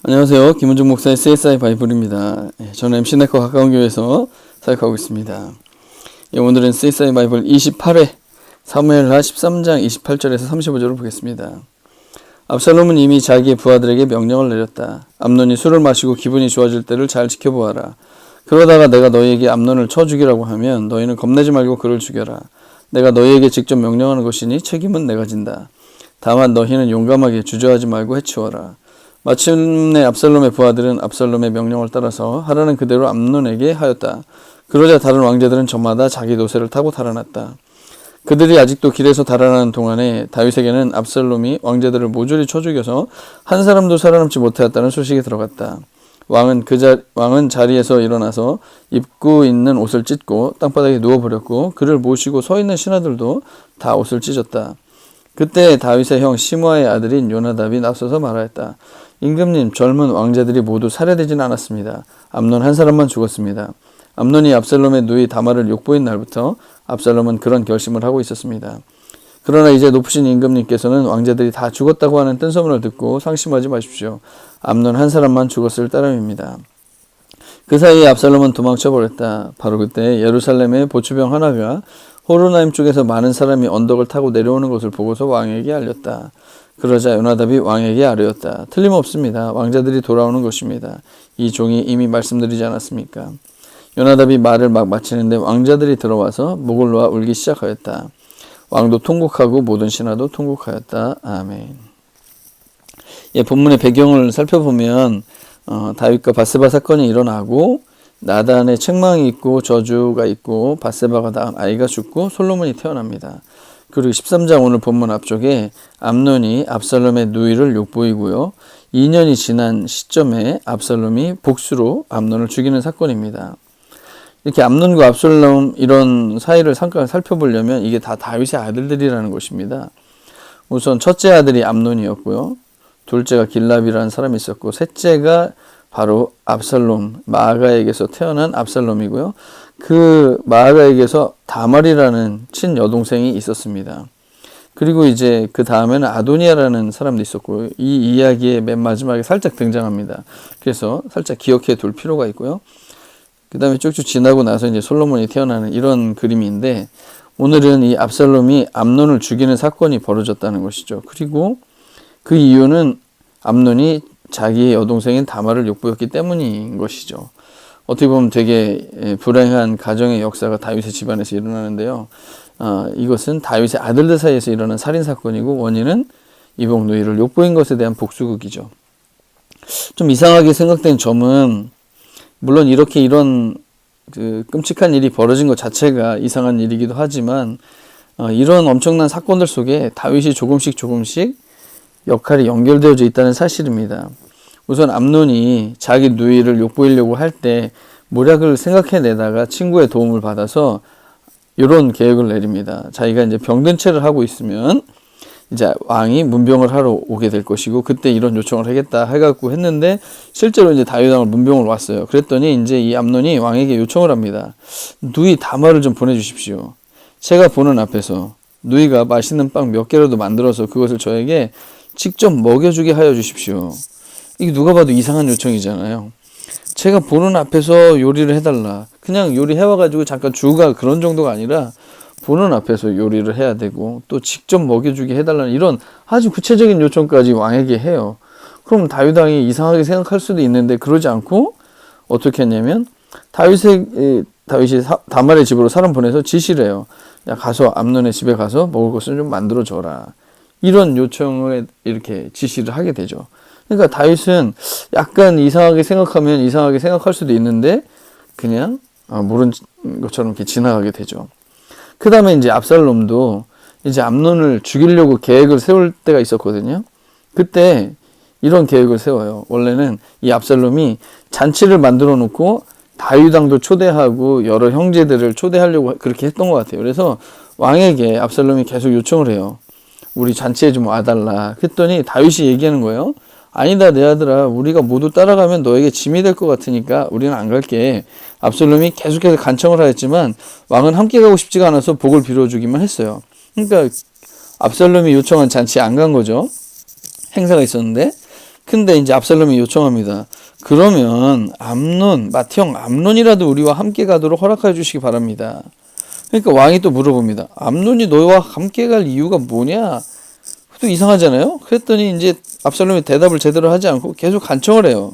안녕하세요. 김은중 목사의 CSI 바이블입니다. 저는 MC 네커 가까운 교회에서 사역하고 있습니다. 오늘은 CSI 바이블 28회 사무엘하 13장 28절에서 35절을 보겠습니다. 압살롬은 이미 자기의 부하들에게 명령을 내렸다. 암논이 술을 마시고 기분이 좋아질 때를 잘 지켜보아라. 그러다가 내가 너희에게 암논을 쳐 죽이라고 하면 너희는 겁내지 말고 그를 죽여라. 내가 너희에게 직접 명령하는 것이니 책임은 내가 진다. 다만 너희는 용감하게 주저하지 말고 해치워라. 마침내 압살롬의 부하들은 압살롬의 명령을 따라서 하라는 그대로 암논에게 하였다. 그러자 다른 왕제들은 저마다 자기 노새를 타고 달아났다. 그들이 아직도 길에서 달아나는 동안에 다윗에게는 압살롬이 왕제들을 모조리 쳐 죽여서 한 사람도 살아남지 못하였다는 소식이 들어갔다. 왕은 자리에서 일어나서 입고 있는 옷을 찢고 땅바닥에 누워버렸고 그를 모시고 서 있는 신하들도 다 옷을 찢었다. 그때 다윗의 형 시므아의 아들인 요나답이 나서서 말하였다. 임금님, 젊은 왕제들이 모두 살해되진 않았습니다. 암논 한 사람만 죽었습니다. 암논이 압살롬의 누이 다말을 욕보인 날부터 압살롬은 그런 결심을 하고 있었습니다. 그러나 이제 높으신 임금님께서는 왕제들이 다 죽었다고 하는 뜬소문을 듣고 상심하지 마십시오. 암논 한 사람만 죽었을 따름입니다. 그 사이에 압살롬은 도망쳐버렸다. 바로 그때 예루살렘의 보추병 하나가 호로나임 쪽에서 많은 사람이 언덕을 타고 내려오는 것을 보고서 왕에게 알렸다. 그러자 요나답이 왕에게 아뢰었다. 틀림없습니다. 왕자들이 돌아오는 것입니다. 이 종이 이미 말씀드리지 않았습니까? 요나답이 말을 막 마치는데 왕자들이 들어와서 목을 놓아 울기 시작하였다. 왕도 통곡하고 모든 신하도 통곡하였다. 아멘. 본문의 배경을 살펴보면 다윗과 바세바 사건이 일어나고 나단의 책망이 있고 저주가 있고 바세바가 낳은 아이가 죽고 솔로몬이 태어납니다. 그리고 13장 오늘 본문 앞쪽에 암논이 압살롬의 누이를 욕보이고요. 2년이 지난 시점에 압살롬이 복수로 암논을 죽이는 사건입니다. 이렇게 암논과 압살롬 이런 사이를 잠깐 살펴보려면 이게 다 다윗의 아들들이라는 것입니다. 우선 첫째 아들이 암논이었고요. 둘째가 길랍이라는 사람이 있었고 셋째가 바로 압살롬, 마아가에게서 태어난 압살롬이고요. 그 마아가에게서 다말이라는 친여동생이 있었습니다. 그리고 이제 그 다음에는 아도니아라는 사람도 있었고 이 이야기의 맨 마지막에 살짝 등장합니다. 그래서 살짝 기억해 둘 필요가 있고요. 그 다음에 쭉쭉 지나고 나서 이제 솔로몬이 태어나는 이런 그림인데 오늘은 이 압살롬이 암논을 죽이는 사건이 벌어졌다는 것이죠. 그리고 그 이유는 암논이 자기의 여동생인 다말을 욕보였기 때문인 것이죠. 어떻게 보면 되게 불행한 가정의 역사가 다윗의 집안에서 일어나는데요. 이것은 다윗의 아들들 사이에서 일어난 살인사건이고 원인은 이복 누이를 욕보인 것에 대한 복수극이죠. 좀 이상하게 생각된 점은 물론 이런 끔찍한 일이 벌어진 것 자체가 이상한 일이기도 하지만 이런 엄청난 사건들 속에 다윗이 조금씩 역할이 연결되어져 있다는 사실입니다. 우선 암논이 자기 누이를 욕보이려고 할 때 모략을 생각해내다가 친구의 도움을 받아서 이런 계획을 내립니다. 자기가 이제 병든 채를 하고 있으면 이제 왕이 문병을 하러 오게 될 것이고 그때 이런 요청을 하겠다 해갖고 했는데 실제로 이제 다윗 왕을 문병을 왔어요. 그랬더니 이제 이 암논이 왕에게 요청을 합니다. 누이 다말을 좀 보내주십시오. 제가 보는 앞에서 누이가 맛있는 빵 몇 개라도 만들어서 그것을 저에게 직접 먹여주게 하여 주십시오. 이게 누가 봐도 이상한 요청이잖아요. 제가 보는 앞에서 요리를 해달라. 그냥 요리해와가지고 잠깐 주가 그런 정도가 아니라 보는 앞에서 요리를 해야 되고 또 직접 먹여주게 해달라는 이런 아주 구체적인 요청까지 왕에게 해요. 그럼 다윗 왕이 이상하게 생각할 수도 있는데 그러지 않고 어떻게 했냐면 다윗이 다말의 집으로 사람 보내서 지시를 해요. 야, 가서 암논의 집에 가서 먹을 것을 좀 만들어줘라. 이런 요청을 이렇게 지시를 하게 되죠. 그러니까 다윗은 약간 이상하게 생각하면 이상하게 생각할 수도 있는데 그냥 모른 것처럼 이렇게 지나가게 되죠. 그 다음에 이제 압살롬도 이제 암논을 죽이려고 계획을 세울 때가 있었거든요. 그때 이런 계획을 세워요. 원래는 이 압살롬이 잔치를 만들어 놓고 다윗 왕도 초대하고 여러 형제들을 초대하려고 그렇게 했던 것 같아요. 그래서 왕에게 압살롬이 계속 요청을 해요. 우리 잔치에 좀 와달라. 그랬더니 다윗이 얘기하는 거예요. 아니다 내 아들아, 우리가 모두 따라가면 너에게 짐이 될 것 같으니까 우리는 안 갈게. 압살롬이 계속해서 간청을 하였지만 왕은 함께 가고 싶지가 않아서 복을 빌어주기만 했어요. 그러니까 압살롬이 요청한 잔치에 안 간 거죠. 행사가 있었는데 근데 이제 압살롬이 요청합니다. 그러면 마티형 암논이라도 우리와 함께 가도록 허락해 주시기 바랍니다. 그러니까 왕이 또 물어봅니다. 암논이 너와 함께 갈 이유가 뭐냐? 또 이상하잖아요. 그랬더니 이제 압살롬이 대답을 제대로 하지 않고 계속 간청을 해요.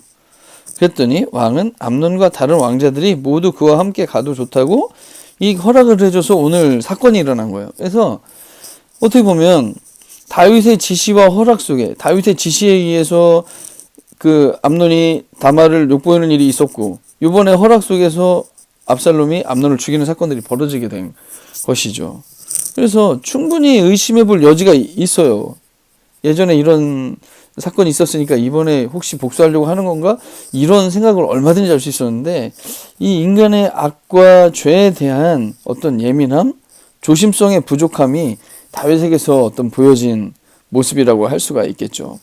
그랬더니 왕은 암논과 다른 왕자들이 모두 그와 함께 가도 좋다고 이 허락을 해줘서 오늘 사건이 일어난 거예요. 그래서 어떻게 보면 다윗의 지시와 허락 속에, 다윗의 지시에 의해서 그 암논이 다말을 욕보이는 일이 있었고, 이번에 허락 속에서 압살롬이 암논을 죽이는 사건들이 벌어지게 된 것이죠. 그래서 충분히 의심해 볼 여지가 있어요. 예전에 이런 사건이 있었으니까 이번에 혹시 복수하려고 하는 건가? 이런 생각을 얼마든지 할 수 있었는데, 이 인간의 악과 죄에 대한 어떤 예민함, 조심성의 부족함이 다윗에게서 어떤 보여진 모습이라고 할 수가 있겠죠.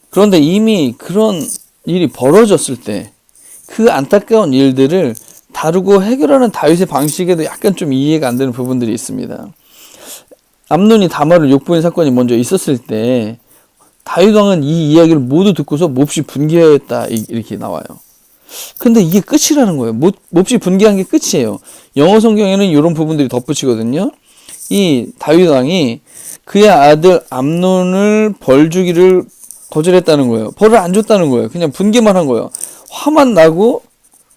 그런데 이미 그런 일이 벌어졌을 때 그 안타까운 일들을 다루고 해결하는 다윗의 방식에도 약간 좀 이해가 안 되는 부분들이 있습니다. 암논이 다말을 욕보인 사건이 먼저 있었을 때 다윗 왕은 이 이야기를 모두 듣고서 몹시 분개하였다 이렇게 나와요. 근데 이게 끝이라는 거예요. 몹시 분개한 게 끝이에요. 영어 성경에는 이런 부분들이 덧붙이거든요. 이 다윗 왕이 그의 아들 암논을 벌 주기를 거절했다는 거예요. 벌을 안 줬다는 거예요. 그냥 분개만 한 거예요. 화만 나고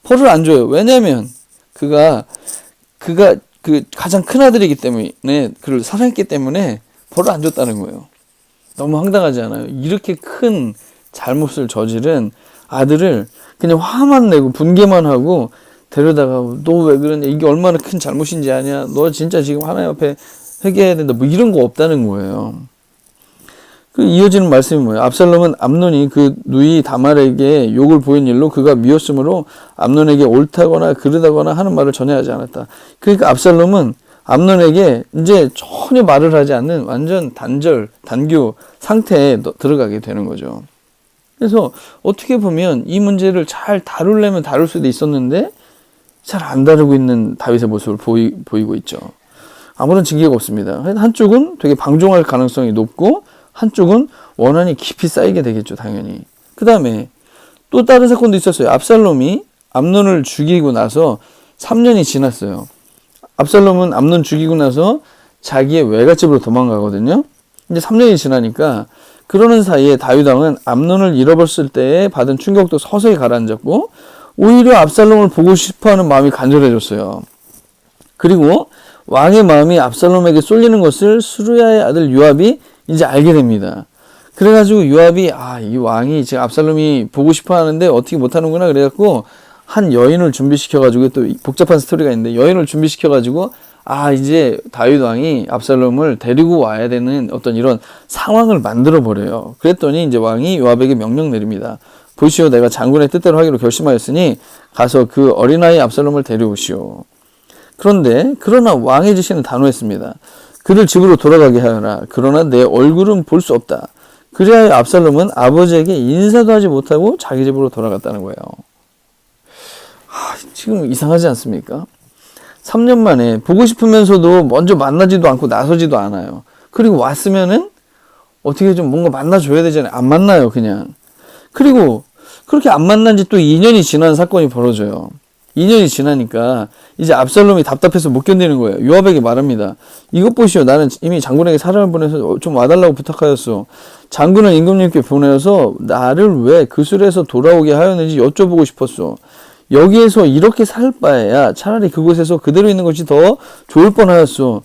벌을 안 줘요. 왜냐면 그가 그 가장 큰 아들이기 때문에, 그를 사랑했기 때문에 벌을 안 줬다는 거예요. 너무 황당하지 않아요? 이렇게 큰 잘못을 저지른 아들을 그냥 화만 내고 분개만 하고 데려다가 너 왜 그러냐, 이게 얼마나 큰 잘못인지 아냐, 너 진짜 지금 하나님 앞에 회개해야 된다, 뭐 이런 거 없다는 거예요. 그 이어지는 말씀이 뭐예요? 압살롬은 암논이 그 누이 다말에게 욕을 보인 일로 그가 미웠으므로 암논에게 옳다거나 그르다거나 하는 말을 전혀 하지 않았다. 그러니까 압살롬은 암논에게 이제 전혀 말을 하지 않는 완전 단교 상태에 들어가게 되는 거죠. 그래서 어떻게 보면 이 문제를 잘 다루려면 다룰 수도 있었는데 잘 안 다루고 있는 다윗의 모습을 보이고 있죠. 아무런 징계가 없습니다. 한쪽은 되게 방종할 가능성이 높고 한쪽은 원한이 깊이 쌓이게 되겠죠, 당연히. 그 다음에 또 다른 사건도 있었어요. 압살롬이 암논을 죽이고 나서 3년이 지났어요. 압살롬은 암논 죽이고 나서 자기의 외갓집으로 도망가거든요. 이제 3년이 지나니까 그러는 사이에 다윗 왕은 암논을 잃어버렸을 때에 받은 충격도 서서히 가라앉았고 오히려 압살롬을 보고 싶어하는 마음이 간절해졌어요. 그리고 왕의 마음이 압살롬에게 쏠리는 것을 수르야의 아들 요압이 이제 알게 됩니다. 그래가지고 요압이 이 왕이 지금 압살롬이 보고 싶어 하는데 어떻게 못하는구나 그래갖고 한 여인을 준비시켜가지고, 또 복잡한 스토리가 있는데 여인을 준비시켜가지고 이제 다윗 왕이 압살롬을 데리고 와야 되는 어떤 이런 상황을 만들어 버려요. 그랬더니 이제 왕이 요압에게 명령 내립니다. 보시오, 내가 장군의 뜻대로 하기로 결심하였으니 가서 그 어린아이 압살롬을 데려오시오. 그러나 왕의 지시는 단호했습니다. 그를 집으로 돌아가게 하여라. 그러나 내 얼굴은 볼 수 없다. 그래야 압살롬은 아버지에게 인사도 하지 못하고 자기 집으로 돌아갔다는 거예요. 지금 이상하지 않습니까? 3년 만에 보고 싶으면서도 먼저 만나지도 않고 나서지도 않아요. 그리고 왔으면은 어떻게 좀 뭔가 만나줘야 되잖아요. 안 만나요, 그냥. 그리고 그렇게 안 만난 지 또 2년이 지난 사건이 벌어져요. 2년이 지나니까 이제 압살롬이 답답해서 못 견디는 거예요. 요압에게 말합니다. 이것 보시오. 나는 이미 장군에게 사람을 보내서 좀 와달라고 부탁하였소. 장군은 임금님께 보내어서 나를 왜 그술에서 돌아오게 하였는지 여쭤보고 싶었소. 여기에서 이렇게 살 바에야 차라리 그곳에서 그대로 있는 것이 더 좋을 뻔하였소.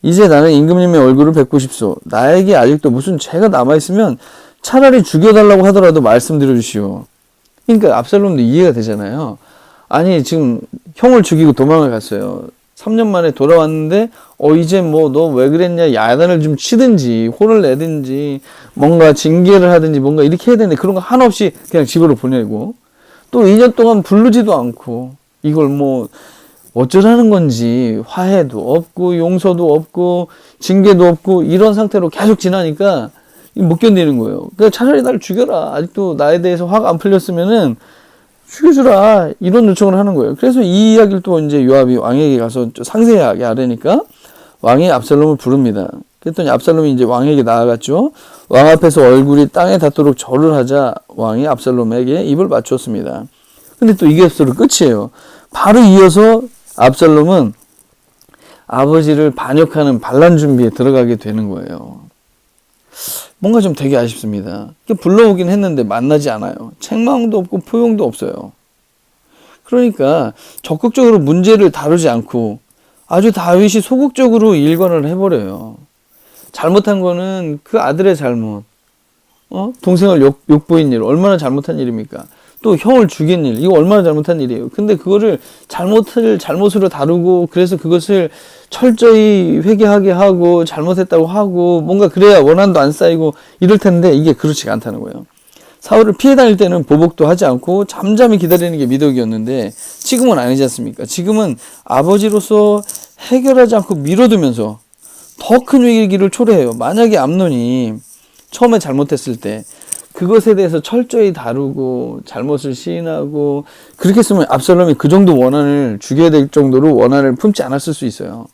이제 나는 임금님의 얼굴을 뵙고 싶소. 나에게 아직도 무슨 죄가 남아있으면 차라리 죽여달라고 하더라도 말씀드려 주시오. 그러니까 압살롬도 이해가 되잖아요. 아니 지금 형을 죽이고 도망을 갔어요. 3년 만에 돌아왔는데 이제 뭐 너 왜 그랬냐, 야단을 좀 치든지 혼을 내든지 뭔가 징계를 하든지 뭔가 이렇게 해야 되는데 그런 거 하나 없이 그냥 집으로 보내고 또 2년 동안 부르지도 않고 이걸 뭐 어쩌라는 건지 화해도 없고 용서도 없고 징계도 없고 이런 상태로 계속 지나니까 못 견디는 거예요. 그러니까 차라리 날 죽여라. 아직도 나에 대해서 화가 안 풀렸으면은 죽여주라. 이런 요청을 하는 거예요. 그래서 이 이야기를 또 이제 요압이 왕에게 가서 상세하게 하려니까 왕이 압살롬을 부릅니다. 그랬더니 압살롬이 이제 왕에게 나아갔죠. 왕 앞에서 얼굴이 땅에 닿도록 절을 하자 왕이 압살롬에게 입을 맞추었습니다. 근데 또 이게 서로 끝이에요. 바로 이어서 압살롬은 아버지를 반역하는 반란 준비에 들어가게 되는 거예요. 뭔가 좀 되게 아쉽습니다. 불러오긴 했는데 만나지 않아요. 책망도 없고 포용도 없어요. 그러니까 적극적으로 문제를 다루지 않고 아주 다윗이 소극적으로 일관을 해버려요. 잘못한 거는 그 아들의 잘못, 동생을 욕보인 일, 얼마나 잘못한 일입니까? 또 형을 죽인 일, 이거 얼마나 잘못한 일이에요. 근데 그거를 잘못으로 다루고, 그래서 그것을 철저히 회개하게 하고, 잘못했다고 하고, 뭔가 그래야 원한도 안 쌓이고 이럴 텐데, 이게 그렇지가 않다는 거예요. 사울을 피해 다닐 때는 보복도 하지 않고 잠잠히 기다리는 게 미덕이었는데, 지금은 아니지 않습니까? 지금은 아버지로서 해결하지 않고 밀어두면서 더 큰 위기를 초래해요. 만약에 암논이 처음에 잘못했을 때 그것에 대해서 철저히 다루고 잘못을 시인하고 그렇게 했으면 압살롬이 그 정도 원한을 죽여야 될 정도로 원한을 품지 않았을 수 있어요.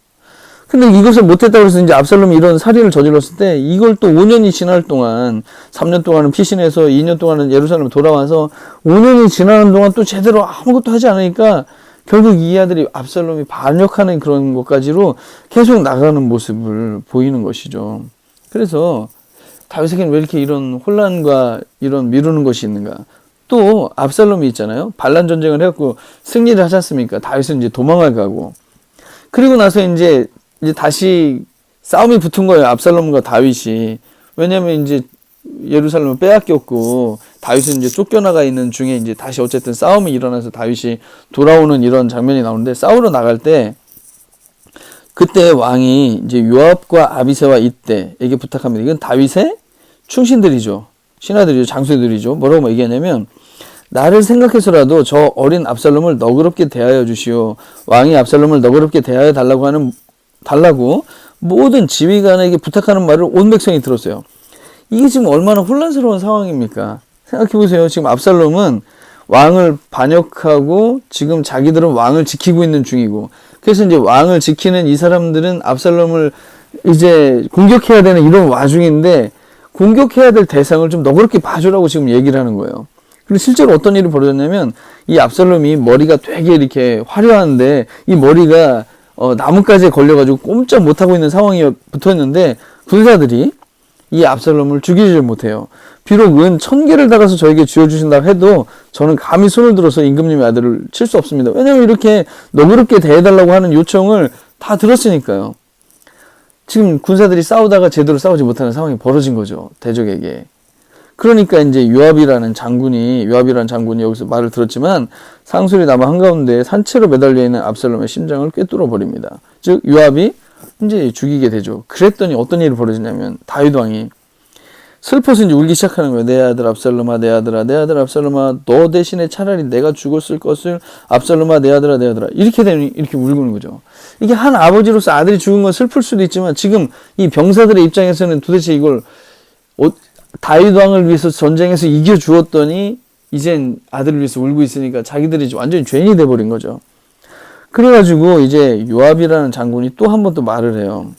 근데 이것을 못했다고 해서 이제 압살롬이 이런 살인을 저질렀을 때 이걸 또 5년이 지날 동안 3년 동안은 피신해서 2년 동안은 예루살렘 돌아와서 5년이 지나는 동안 또 제대로 아무것도 하지 않으니까 결국 이 아들이 압살롬이 반역하는 그런 것까지로 계속 나가는 모습을 보이는 것이죠. 그래서 다윗에게는 왜 이렇게 이런 혼란과 이런 미루는 것이 있는가? 또 압살롬이 있잖아요. 반란 전쟁을 해갖고 승리를 하지 않습니까? 다윗은 이제 도망을 가고 그리고 나서 이제 다시 싸움이 붙은 거예요. 압살롬과 다윗이. 왜냐면 이제 예루살렘을 빼앗겼고 다윗은 이제 쫓겨나가 있는 중에 이제 다시 어쨌든 싸움이 일어나서 다윗이 돌아오는 이런 장면이 나오는데 싸우러 나갈 때 그때 왕이 이제 요압과 아비새와 이때에게 부탁합니다. 이건 다윗의 충신들이죠. 신하들이죠. 장수들이죠. 뭐라고 얘기하냐면 나를 생각해서라도 저 어린 압살롬을 너그럽게 대하여 주시오. 왕이 압살롬을 너그럽게 대하여 달라고 모든 지휘관에게 부탁하는 말을 온 백성이 들었어요. 이게 지금 얼마나 혼란스러운 상황입니까? 생각해보세요. 지금 압살롬은 왕을 반역하고 지금 자기들은 왕을 지키고 있는 중이고 그래서 이제 왕을 지키는 이 사람들은 압살롬을 이제 공격해야 되는 이런 와중인데 공격해야 될 대상을 좀 너그럽게 봐주라고 지금 얘기를 하는 거예요. 그리고 실제로 어떤 일이 벌어졌냐면 이 압살롬이 머리가 되게 이렇게 화려한데 이 머리가 나뭇가지에 걸려가지고 꼼짝 못하고 있는 상황이 붙어있는데 군사들이 이 압살롬을 죽이지 못해요. 비록 은 1000개를 달아서 저에게 쥐어주신다고 해도 저는 감히 손을 들어서 임금님의 아들을 칠 수 없습니다. 왜냐면 이렇게 너그럽게 대해달라고 하는 요청을 다 들었으니까요. 지금 군사들이 싸우다가 제대로 싸우지 못하는 상황이 벌어진 거죠. 대적에게. 그러니까 이제 요압이라는 장군이 여기서 말을 들었지만 상술이 남아 한가운데 산채로 매달려 있는 압살롬의 심장을 꿰뚫어 버립니다. 즉 요압이 이제 죽이게 되죠. 그랬더니 어떤 일이 벌어지냐면 다윗 왕이 슬퍼서 이제 울기 시작하는 거예요. 내 아들 압살롬아, 내 아들아, 내 아들 압살롬아, 너 대신에 차라리 내가 죽었을 것을 압살롬아, 내 아들아, 내 아들아. 이렇게 되니 이렇게 울고는 거죠. 이게 한 아버지로서 아들이 죽은 건 슬플 수도 있지만 지금 이 병사들의 입장에서는 도대체 이걸 다윗 왕을 위해서 전쟁에서 이겨 주었더니 이젠 아들을 위해서 울고 있으니까 자기들이 완전히 죄인이 돼버린 거죠. 그래가지고 이제 요압이라는 장군이 또 한 번 또 말을 해요.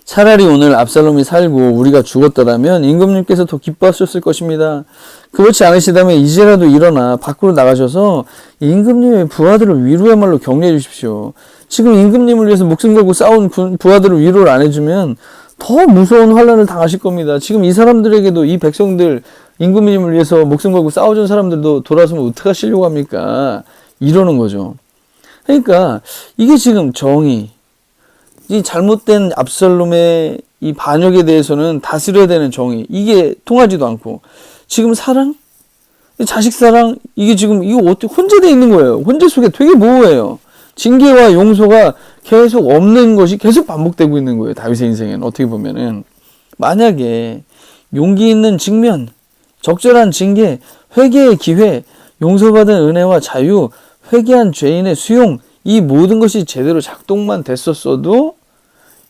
차라리 오늘 압살롬이 살고 우리가 죽었더라면 임금님께서 더 기뻐하셨을 것입니다. 그렇지 않으시다면 이제라도 일어나 밖으로 나가셔서 임금님의 부하들을 위로야말로 격려해 주십시오. 지금 임금님을 위해서 목숨 걸고 싸운 부하들을 위로를 안 해주면 더 무서운 환란을 당하실 겁니다. 지금 이 사람들에게도 이 백성들 임금님을 위해서 목숨 걸고 싸워준 사람들도 돌아서면 어떡하시려고 합니까? 이러는 거죠. 그러니까 이게 지금 정의, 이 잘못된 압살롬의 이 반역에 대해서는 다스려야 되는 정의, 이게 통하지도 않고 지금 사랑, 자식 사랑, 이게 지금 이거 어떻게 혼재되어 있는 거예요. 혼재 속에 되게 모호해요. 징계와 용서가 계속 없는 것이 계속 반복되고 있는 거예요. 다윗의 인생에는 어떻게 보면은 만약에 용기 있는 직면, 적절한 징계, 회개의 기회, 용서받은 은혜와 자유, 회개한 죄인의 수용, 이 모든 것이 제대로 작동만 됐었어도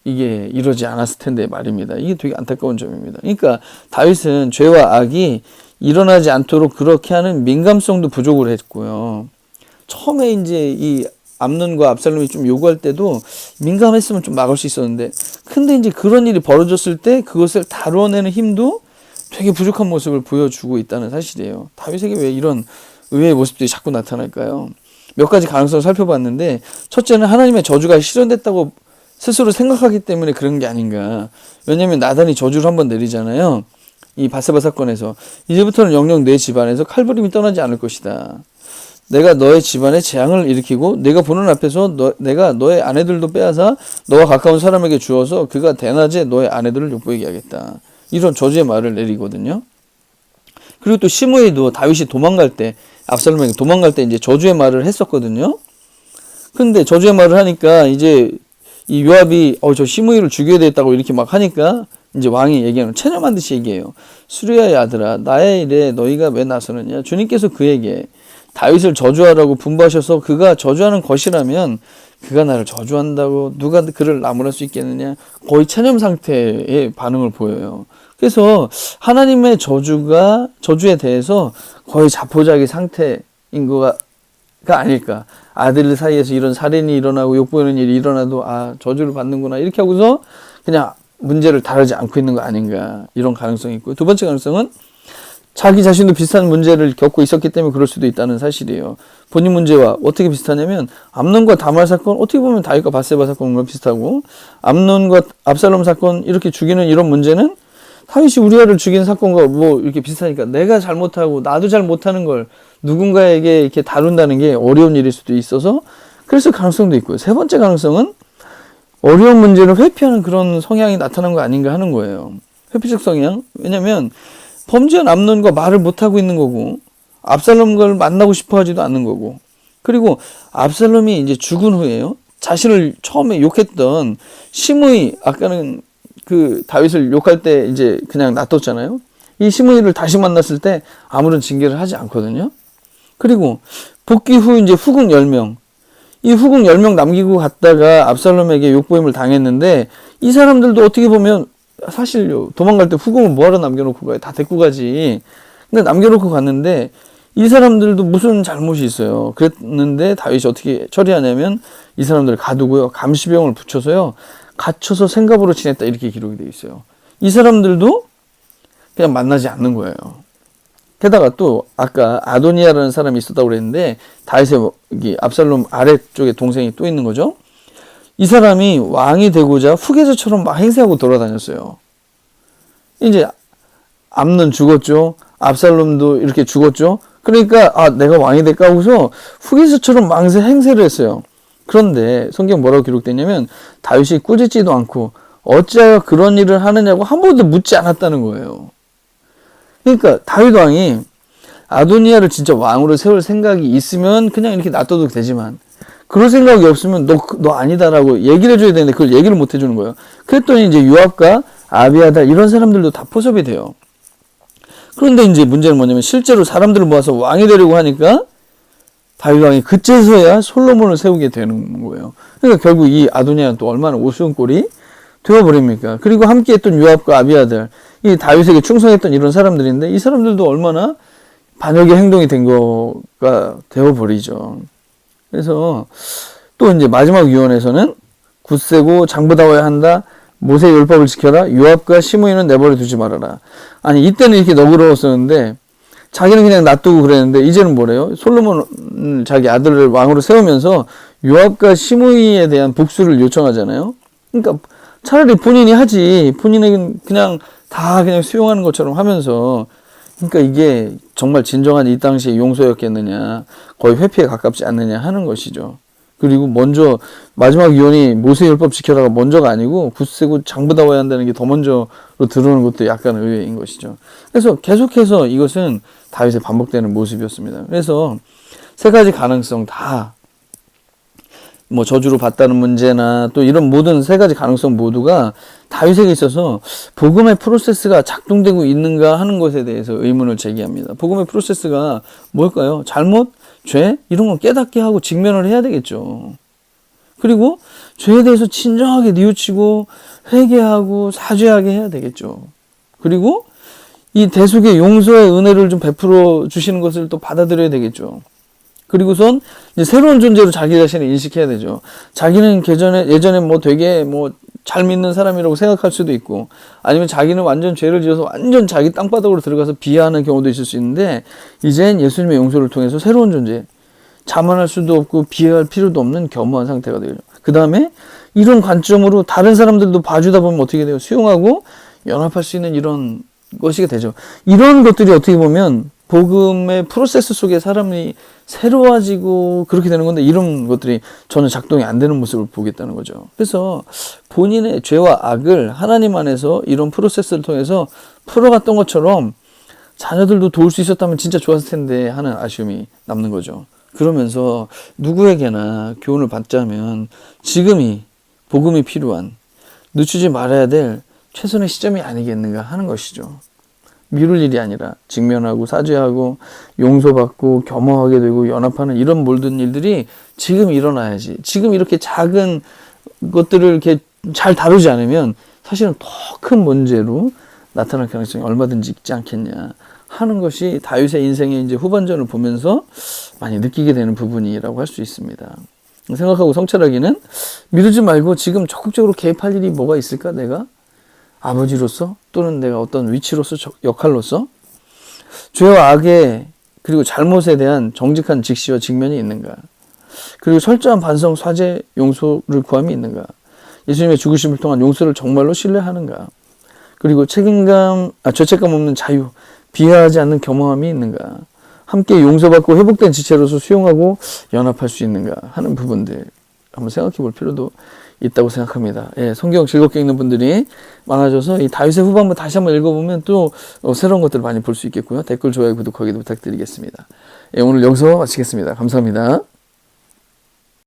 이게 이러지 않았을 텐데 말입니다. 이게 되게 안타까운 점입니다. 그러니까 다윗은 죄와 악이 일어나지 않도록 그렇게 하는 민감성도 부족을 했고요. 처음에 이제 이 암논과 압살롬이 좀 요구할 때도 민감했으면 좀 막을 수 있었는데, 근데 이제 그런 일이 벌어졌을 때 그것을 다뤄내는 힘도 되게 부족한 모습을 보여주고 있다는 사실이에요. 다윗에게 왜 이런 의외의 모습들이 자꾸 나타날까요? 몇 가지 가능성을 살펴봤는데, 첫째는 하나님의 저주가 실현됐다고 스스로 생각하기 때문에 그런 게 아닌가. 왜냐면 나단이 저주를 한번 내리잖아요. 이 바세바 사건에서 이제부터는 영영 내 집안에서 칼부림이 떠나지 않을 것이다. 내가 너의 집안에 재앙을 일으키고 내가 보는 앞에서 내가 너의 아내들도 빼앗아 너와 가까운 사람에게 주어서 그가 대낮에 너의 아내들을 욕보이게 하겠다. 이런 저주의 말을 내리거든요. 그리고 또 시므이도 다윗이 도망갈 때, 압살롬에게 도망갈 때 이제 저주의 말을 했었거든요. 근데 저주의 말을 하니까 이제 이 요압이 저 시므이를 죽여야 되겠다고 이렇게 막 하니까 이제 왕이 얘기하는, 체념한 듯이 얘기해요. 수르야의 아들아, 나의 일에 너희가 왜 나서느냐? 주님께서 그에게 다윗을 저주하라고 분부하셔서 그가 저주하는 것이라면 그가 나를 저주한다고 누가 그를 나무랄 수 있겠느냐? 거의 체념 상태의 반응을 보여요. 그래서 하나님의 저주에 대해서 거의 자포자기 상태인 거가 아닐까. 아들 사이에서 이런 살인이 일어나고 욕보이는 일이 일어나도 저주를 받는구나 이렇게 하고서 그냥 문제를 다루지 않고 있는 거 아닌가, 이런 가능성이 있고요. 두 번째 가능성은 자기 자신도 비슷한 문제를 겪고 있었기 때문에 그럴 수도 있다는 사실이에요. 본인 문제와 어떻게 비슷하냐면 암논과 다말 사건, 어떻게 보면 다윗과 바세바 사건과 비슷하고, 암논과 압살롬 사건 이렇게 죽이는 이런 문제는 다윗이 우리아를 죽인 사건과 뭐 이렇게 비슷하니까 내가 잘못하고 나도 잘 못하는 걸 누군가에게 이렇게 다룬다는 게 어려운 일일 수도 있어서 그래서 가능성도 있고요. 세 번째 가능성은 어려운 문제를 회피하는 그런 성향이 나타난 거 아닌가 하는 거예요. 회피적 성향. 왜냐면 범죄한 암논과 말을 못하고 있는 거고, 압살롬을 만나고 싶어 하지도 않는 거고, 그리고 압살롬이 이제 죽은 후에요, 자신을 처음에 욕했던 시므이, 아까는 그 다윗을 욕할 때 이제 그냥 놔뒀잖아요. 이 시므이를 다시 만났을 때 아무런 징계를 하지 않거든요. 그리고 복귀 후 이제 후궁 10명, 이 후궁 10명 남기고 갔다가 압살롬에게 욕보임을 당했는데, 이 사람들도 어떻게 보면 사실요, 도망갈 때 후궁을 뭐하러 남겨놓고 가요? 다 데리고 가지. 근데 남겨놓고 갔는데 이 사람들도 무슨 잘못이 있어요. 그랬는데 다윗이 어떻게 처리하냐면 이 사람들을 가두고요, 감시병을 붙여서요, 갇혀서 생갑으로 지냈다 이렇게 기록이 되어 있어요. 이 사람들도 그냥 만나지 않는 거예요. 게다가 또 아까 아도니아라는 사람이 있었다고 그랬는데 다윗의 압살롬 아래쪽에 동생이 또 있는 거죠. 이 사람이 왕이 되고자 후계자처럼 막 행세하고 돌아다녔어요. 이제 암논 죽었죠. 압살롬도 이렇게 죽었죠. 그러니까 내가 왕이 될까 하고서 후계자처럼 망세 행세를 했어요. 그런데 성경 뭐라고 기록되냐면 다윗이 꾸짖지도 않고 어찌하여 그런 일을 하느냐고 한 번도 묻지 않았다는 거예요. 그러니까 다윗 왕이 아도니아를 진짜 왕으로 세울 생각이 있으면 그냥 이렇게 놔둬도 되지만, 그럴 생각이 없으면 너 아니다라고 얘기를 해줘야 되는데 그걸 얘기를 못 해주는 거예요. 그랬더니 이제 요압과 아비아달 이런 사람들도 다 포섭이 돼요. 그런데 이제 문제는 뭐냐면 실제로 사람들을 모아서 왕이 되려고 하니까 다윗 왕이 그제서야 솔로몬을 세우게 되는 거예요. 그러니까 결국 이 아도니아는 또 얼마나 우스운 꼴이 되어버립니까? 그리고 함께 했던 요압과 아비아달, 이 다윗에게 충성했던 이런 사람들인데 이 사람들도 얼마나 반역의 행동이 된 거가 되어버리죠. 그래서 또 이제 마지막 유언에서는 굳세고 장부다워야 한다. 모세의 율법을 지켜라. 요압과 시므이는 내버려 두지 말아라. 아니 이때는 이렇게 너그러웠었는데 자기는 그냥 놔두고 그랬는데 이제는 뭐래요? 솔로몬 자기 아들을 왕으로 세우면서 요압과 시므이에 대한 복수를 요청하잖아요. 그러니까 차라리 본인이 하지. 본인은 그냥 다 그냥 수용하는 것처럼 하면서, 그러니까 이게 정말 진정한 이 당시의 용서였겠느냐, 거의 회피에 가깝지 않느냐 하는 것이죠. 그리고 먼저 마지막 유언이 모세율법 지켜라가 먼저가 아니고 굳세고 장부다워야 한다는 게 더 먼저로 들어오는 것도 약간 의외인 것이죠. 그래서 계속해서 이것은 다윗의 반복되는 모습이었습니다. 그래서 세 가지 가능성 다, 뭐 저주로 받다는 문제나 또 이런 모든 세 가지 가능성 모두가 다윗에게 있어서 복음의 프로세스가 작동되고 있는가 하는 것에 대해서 의문을 제기합니다. 복음의 프로세스가 뭘까요? 잘못, 죄 이런 건 깨닫게 하고 직면을 해야 되겠죠. 그리고 죄에 대해서 진정하게 뉘우치고 회개하고 사죄하게 해야 되겠죠. 그리고 이 대속의 용서의 은혜를 좀 베풀어 주시는 것을 또 받아들여야 되겠죠. 그리고선 이제 새로운 존재로 자기 자신을 인식해야 되죠. 자기는 예전에 뭐 되게 뭐 잘 믿는 사람이라고 생각할 수도 있고, 아니면 자기는 완전 죄를 지어서 완전 자기 땅바닥으로 들어가서 비하하는 경우도 있을 수 있는데, 이젠 예수님의 용서를 통해서 새로운 존재, 자만할 수도 없고 비하할 필요도 없는 겸허한 상태가 되죠. 그 다음에 이런 관점으로 다른 사람들도 봐주다 보면 어떻게 돼요? 수용하고 연합할 수 있는 이런 것이 되죠. 이런 것들이 어떻게 보면 복음의 프로세스 속에 사람이 새로워지고 그렇게 되는 건데, 이런 것들이 저는 작동이 안 되는 모습을 보겠다는 거죠. 그래서 본인의 죄와 악을 하나님 안에서 이런 프로세스를 통해서 풀어갔던 것처럼 자녀들도 도울 수 있었다면 진짜 좋았을 텐데 하는 아쉬움이 남는 거죠. 그러면서 누구에게나 교훈을 받자면 지금이 복음이 필요한, 늦추지 말아야 될 최선의 시점이 아니겠는가 하는 것이죠. 미룰 일이 아니라 직면하고 사죄하고 용서받고 겸허하게 되고 연합하는 이런 모든 일들이 지금 일어나야지. 지금 이렇게 작은 것들을 이렇게 잘 다루지 않으면 사실은 더 큰 문제로 나타날 가능성이 얼마든지 있지 않겠냐 하는 것이 다윗의 인생의 이제 후반전을 보면서 많이 느끼게 되는 부분이라고 할 수 있습니다. 생각하고 성찰하기는, 미루지 말고 지금 적극적으로 개입할 일이 뭐가 있을까? 내가 아버지로서, 또는 내가 어떤 위치로서, 역할로서 죄와 악에 그리고 잘못에 대한 정직한 직시와 직면이 있는가? 그리고 철저한 반성, 사죄, 용서를 구함이 있는가? 예수님의 죽으심을 통한 용서를 정말로 신뢰하는가? 그리고 죄책감 없는 자유, 비하하지 않는 겸허함이 있는가? 함께 용서받고 회복된 지체로서 수용하고 연합할 수 있는가 하는 부분들 한번 생각해 볼 필요도 있다고 생각합니다. 예, 성경 즐겁게 읽는 분들이 많아져서 이 다윗의 후반부 다시 한번 읽어보면 또 새로운 것들을 많이 볼 수 있겠고요. 댓글, 좋아요, 구독하기도 부탁드리겠습니다. 예, 오늘 여기서 마치겠습니다. 감사합니다.